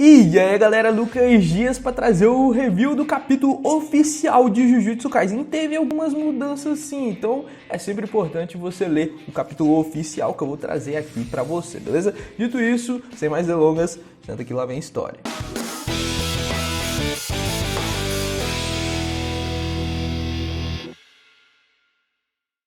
E aí galera, Lucas Dias para trazer o review do capítulo oficial de Jujutsu Kaisen. Teve algumas mudanças sim, então é sempre importante você ler o capítulo oficial que eu vou trazer aqui para você, beleza? Dito isso, sem mais delongas, senta que lá vem a história.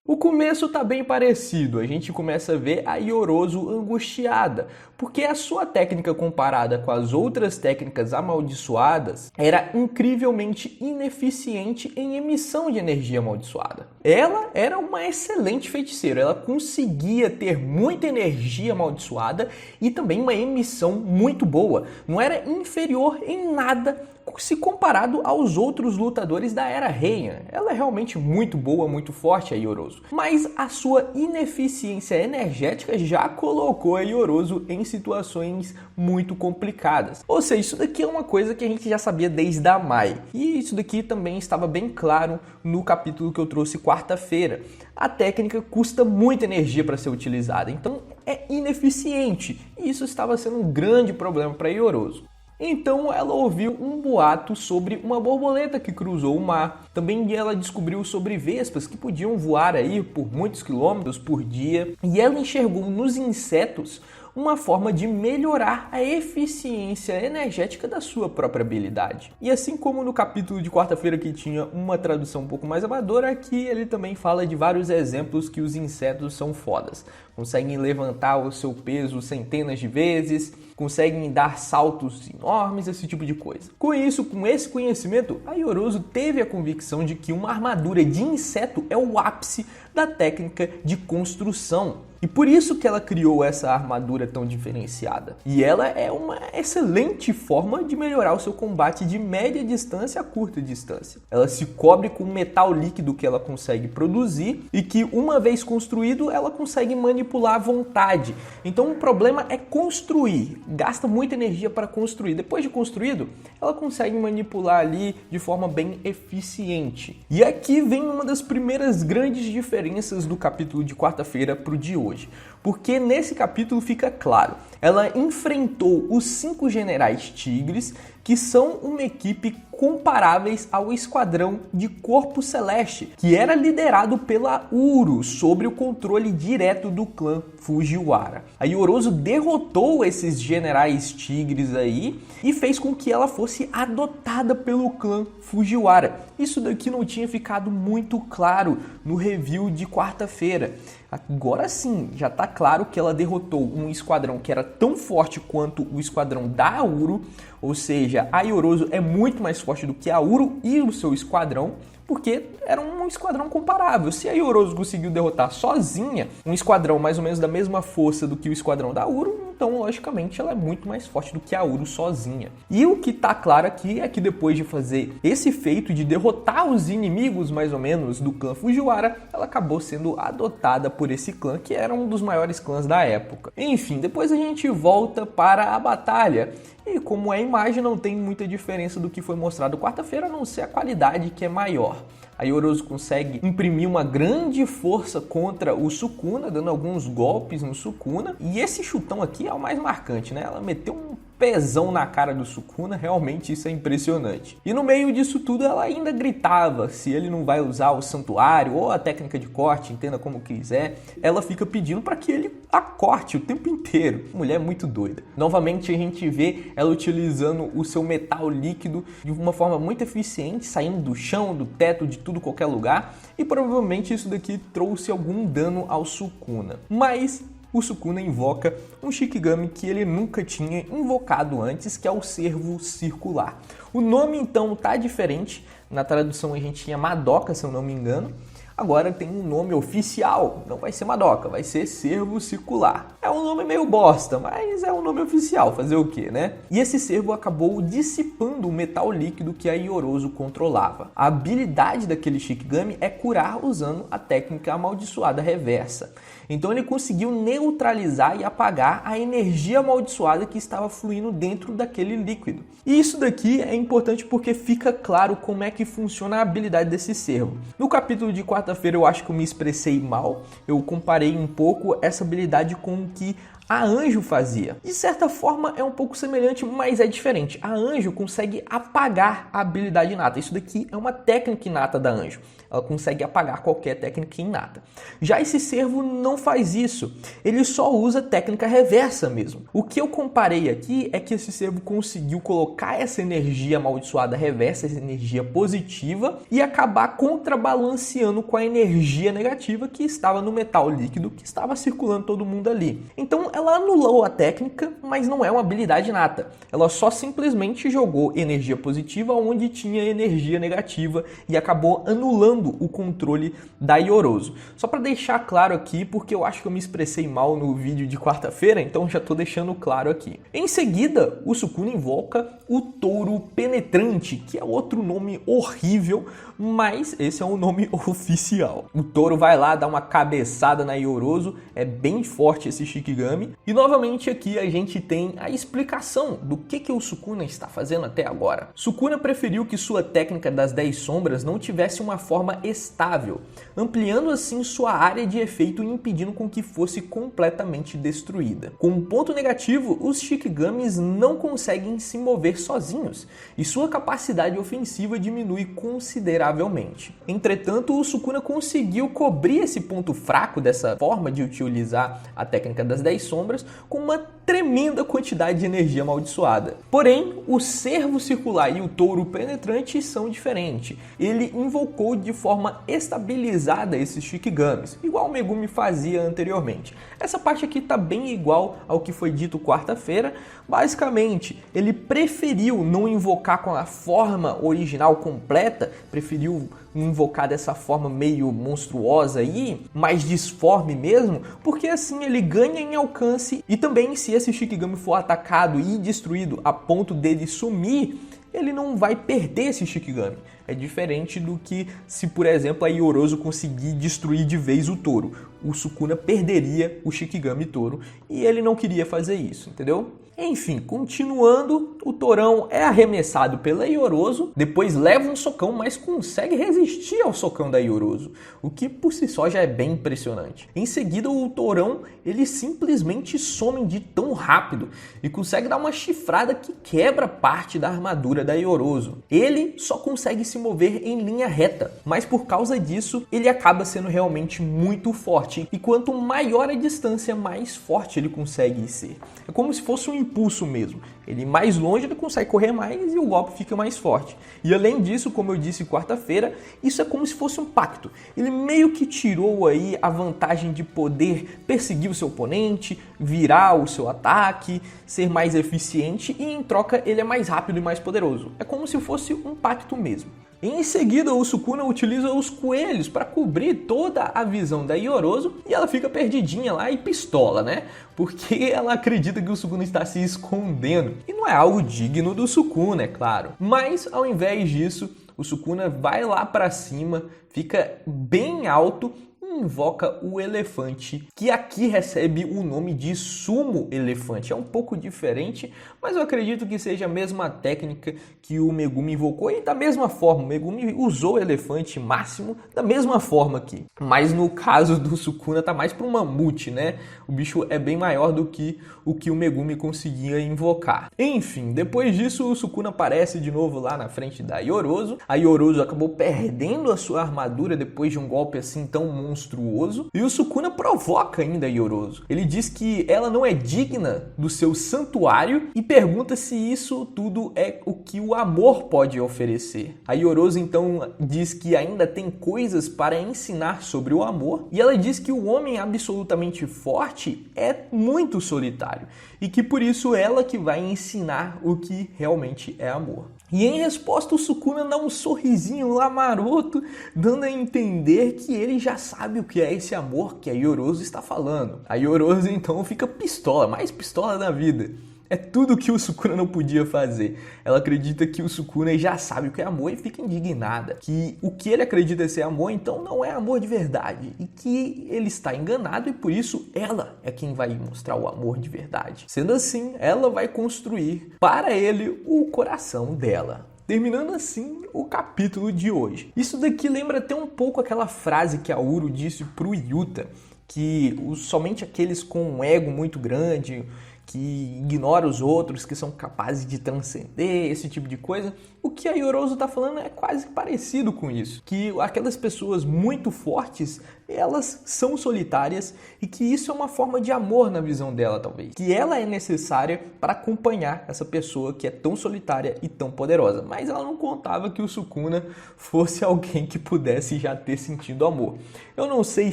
O começo tá bem parecido, a gente começa a ver a Yorozu angustiada, porque a sua técnica comparada com as outras técnicas amaldiçoadas era incrivelmente ineficiente em emissão de energia amaldiçoada. Ela era uma excelente feiticeira, ela conseguia ter muita energia amaldiçoada e também uma emissão muito boa, não era inferior em nada se comparado aos outros lutadores da Era Heian. Ela é realmente muito boa, muito forte, a Yorozu. Mas a sua ineficiência energética já colocou a Yorozu em situações muito complicadas. Ou seja, isso daqui é uma coisa que a gente já sabia desde a Mai. E isso daqui também estava bem claro no capítulo que eu trouxe quarta-feira. A técnica custa muita energia para ser utilizada, então é ineficiente. E isso estava sendo um grande problema para a Yorozu. Então ela ouviu um boato sobre uma borboleta que cruzou o mar. Também ela descobriu sobre vespas que podiam voar aí por muitos quilômetros por dia. E ela enxergou nos insetos uma forma de melhorar a eficiência energética da sua própria habilidade. E assim como no capítulo de quarta-feira que tinha uma tradução um pouco mais amadora, aqui ele também fala de vários exemplos que os insetos são fodas. Conseguem levantar o seu peso centenas de vezes, conseguem dar saltos enormes, esse tipo de coisa. Com isso, com esse conhecimento, a Yorozu teve a convicção de que uma armadura de inseto é o ápice da técnica de construção. E por isso que ela criou essa armadura tão diferenciada. E ela é uma excelente forma de melhorar o seu combate de média distância a curta distância. Ela se cobre com metal líquido que ela consegue produzir e que, uma vez construído, ela consegue manipular à vontade. Então o problema é construir. Gasta muita energia para construir. Depois de construído, ela consegue manipular ali de forma bem eficiente. E aqui vem uma das primeiras grandes diferenças do capítulo de quarta-feira para o de hoje. Porque nesse capítulo fica claro, ela enfrentou os 5 generais tigres, que são uma equipe comparáveis ao esquadrão de Corpo Celeste, que era liderado pela Uro, sob o controle direto do clã Fujiwara. A Yorozu derrotou esses generais tigres aí e fez com que ela fosse adotada pelo clã Fujiwara. Isso daqui não tinha ficado muito claro no review de quarta-feira. Agora sim, já está claro que ela derrotou um esquadrão que era tão forte quanto o esquadrão da Uro, ou seja, a Yorozu é muito mais forte do que a Uro e o seu esquadrão, porque era um esquadrão comparável. Se a Yorozu conseguiu derrotar sozinha um esquadrão mais ou menos da mesma força do que o esquadrão da Uro, então logicamente ela é muito mais forte do que a Uro sozinha. E o que está claro aqui é que depois de fazer esse feito de derrotar os inimigos mais ou menos do clã Fujiwara, ela acabou sendo adotada por esse clã que era um dos maiores clãs da época. Enfim, depois a gente volta para a batalha. E como a imagem não tem muita diferença do que foi mostrado quarta-feira, a não ser a qualidade que é maior. A Yorozu consegue imprimir uma grande força contra o Sukuna, dando alguns golpes no Sukuna. E esse chutão aqui é o mais marcante, né? Ela meteu um pezão na cara do Sukuna, realmente isso é impressionante. E no meio disso tudo ela ainda gritava, se ele não vai usar o santuário ou a técnica de corte, entenda como quiser, ela fica pedindo para que ele a corte o tempo inteiro. Mulher muito doida. Novamente a gente vê ela utilizando o seu metal líquido de uma forma muito eficiente, saindo do chão, do teto, de tudo, qualquer lugar, e provavelmente isso daqui trouxe algum dano ao Sukuna. Mas o Sukuna invoca um Shikigami que ele nunca tinha invocado antes, que é o Cervo Circular. O nome então tá diferente, na tradução a gente tinha Madoka, se eu não me engano. Agora tem um nome oficial, não vai ser Madoka, vai ser Cervo Circular. É um nome meio bosta, mas é um nome oficial, fazer o quê, né? E esse cervo acabou dissipando o metal líquido que a Yorozu controlava. A habilidade daquele Shikigami é curar usando a técnica amaldiçoada reversa. Então ele conseguiu neutralizar e apagar a energia amaldiçoada que estava fluindo dentro daquele líquido. E isso daqui é importante porque fica claro como é que funciona a habilidade desse cervo. No capítulo de quarta-feira eu acho que eu me expressei mal, eu comparei um pouco essa habilidade com o que a Anjo fazia. De certa forma é um pouco semelhante, mas é diferente. A Anjo consegue apagar a habilidade inata. Isso daqui é uma técnica inata da Anjo. Ela consegue apagar qualquer técnica inata. Já esse servo não faz isso. Ele só usa técnica reversa mesmo. O que eu comparei aqui é que esse servo conseguiu colocar essa energia amaldiçoada reversa, essa energia positiva, e acabar contrabalanceando com a energia negativa que estava no metal líquido, que estava circulando todo mundo ali. Então ela anulou a técnica, mas não é uma habilidade inata. Ela só simplesmente jogou energia positiva onde tinha energia negativa e acabou anulando o controle da Ioroso. Só para deixar claro aqui, porque eu acho que eu me expressei mal no vídeo de quarta-feira, então já estou deixando claro aqui. Em seguida, o Sukuna invoca o Touro Penetrante, que é outro nome horrível, mas esse é o nome oficial. O touro vai lá dar uma cabeçada na Ioroso, é bem forte esse Shikigami. E novamente aqui a gente tem a explicação do que o Sukuna está fazendo até agora. Sukuna preferiu que sua técnica das 10 sombras não tivesse uma forma estável, ampliando assim sua área de efeito e impedindo com que fosse completamente destruída. Como ponto negativo, os Shikigamis não conseguem se mover sozinhos e sua capacidade ofensiva diminui consideravelmente. Entretanto, o Sukuna conseguiu cobrir esse ponto fraco dessa forma de utilizar a técnica das 10 sombras com uma tremenda quantidade de energia amaldiçoada. Porém, o Servo Circular e o Touro Penetrante são diferentes. Ele invocou de forma estabilizada esses Shikigamis, igual o Megumi fazia anteriormente. Essa parte aqui está bem igual ao que foi dito quarta-feira. Basicamente, ele preferiu não invocar com a forma original completa, preferiu invocar dessa forma meio monstruosa aí, mais disforme mesmo, porque assim ele ganha em alcance e também se esse Shikigami for atacado e destruído a ponto dele sumir, ele não vai perder esse Shikigami. É diferente do que se, por exemplo, a Ioroso conseguir destruir de vez o touro. O Sukuna perderia o Shikigami touro e ele não queria fazer isso, entendeu? Enfim, continuando, o Tourão é arremessado pela Ioroso, depois leva um socão, mas consegue resistir ao socão da Ioroso, o que por si só já é bem impressionante. Em seguida, o Tourão, ele simplesmente some de tão rápido e consegue dar uma chifrada que quebra parte da armadura da Ioroso. Ele só consegue se mover em linha reta, mas por causa disso, ele acaba sendo realmente muito forte, e quanto maior a distância, mais forte ele consegue ser. É como se fosse um impulso mesmo. Ele mais longe, ele consegue correr mais e o golpe fica mais forte. E além disso, como eu disse quarta-feira, isso é como se fosse um pacto. Ele meio que tirou aí a vantagem de poder perseguir o seu oponente, virar o seu ataque, ser mais eficiente e em troca ele é mais rápido e mais poderoso. É como se fosse um pacto mesmo. Em seguida, o Sukuna utiliza os coelhos para cobrir toda a visão da Ioroso e ela fica perdidinha lá e pistola, né? Porque ela acredita que o Sukuna está se escondendo. E não é algo digno do Sukuna, é claro. Mas, ao invés disso, o Sukuna vai lá para cima, fica bem alto e invoca o elefante, que aqui recebe o nome de Sumo Elefante. É um pouco diferente, mas eu acredito que seja a mesma técnica que o Megumi invocou e da mesma forma. O Megumi usou o elefante máximo da mesma forma aqui. Mas no caso do Sukuna tá mais para um mamute, né? O bicho é bem maior do que o Megumi conseguia invocar. Enfim, depois disso o Sukuna aparece de novo lá na frente da Ioroso. A Ioroso acabou perdendo a sua armadura depois de um golpe assim tão monstruoso. E o Sukuna provoca ainda a Ioroso. Ele diz que ela não é digna do seu santuário e pergunta se isso tudo é o que o amor pode oferecer. A Ioroso então diz que ainda tem coisas para ensinar sobre o amor. E ela diz que o homem absolutamente forte é muito solitário. E que por isso ela que vai ensinar o que realmente é amor. E em resposta o Sukuna dá um sorrisinho lá maroto, dando a entender que ele já sabe o que é esse amor que a Ioroso está falando. A Ioroso então fica pistola, mais pistola da vida. É tudo que o Sukuna não podia fazer. Ela acredita que o Sukuna já sabe o que é amor e fica indignada. Que o que ele acredita ser amor, então, não é amor de verdade. E que ele está enganado e por isso ela é quem vai mostrar o amor de verdade. Sendo assim, ela vai construir para ele o coração dela. Terminando assim o capítulo de hoje. Isso daqui lembra até um pouco aquela frase que a Uro disse pro Yuta, que somente aqueles com um ego muito grande, que ignora os outros, que são capazes de transcender, esse tipo de coisa. O que a Yorozu está falando é quase parecido com isso. Que aquelas pessoas muito fortes, elas são solitárias e que isso é uma forma de amor na visão dela, talvez. Que ela é necessária para acompanhar essa pessoa que é tão solitária e tão poderosa. Mas ela não contava que o Sukuna fosse alguém que pudesse já ter sentido amor. Eu não sei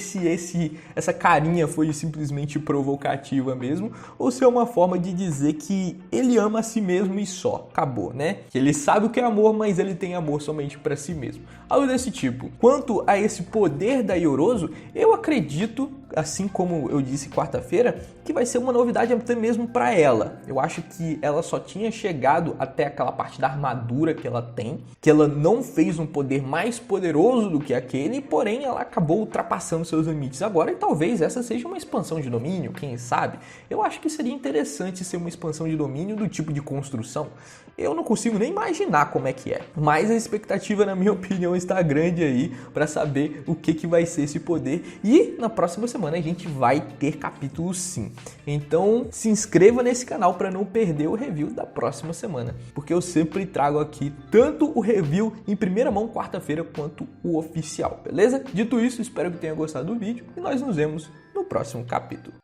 se essa carinha foi simplesmente provocativa mesmo, ou se é uma forma de dizer que ele ama a si mesmo e só. Acabou, né? Que ele sabe o que é amor, mas ele tem amor somente para si mesmo. Algo desse tipo. Quanto a esse poder da Yorozu, eu acredito, assim como eu disse quarta-feira, que vai ser uma novidade até mesmo para ela. Eu acho que ela só tinha chegado até aquela parte da armadura que ela tem, que ela não fez um poder mais poderoso do que aquele, porém ela acabou ultrapassando seus limites agora, e talvez essa seja uma expansão de domínio, quem sabe? Eu acho que seria interessante ser uma expansão de domínio do tipo de construção. Eu não consigo nem imaginar como é que é, mas a expectativa, na minha opinião, está grande aí para saber o que vai ser esse poder, e na próxima semana a gente vai ter capítulo sim. Então se inscreva nesse canal para não perder o review da próxima semana, porque eu sempre trago aqui tanto o review em primeira mão quarta-feira quanto o oficial, beleza? Dito isso, espero que tenha gostado do vídeo e nós nos vemos no próximo capítulo.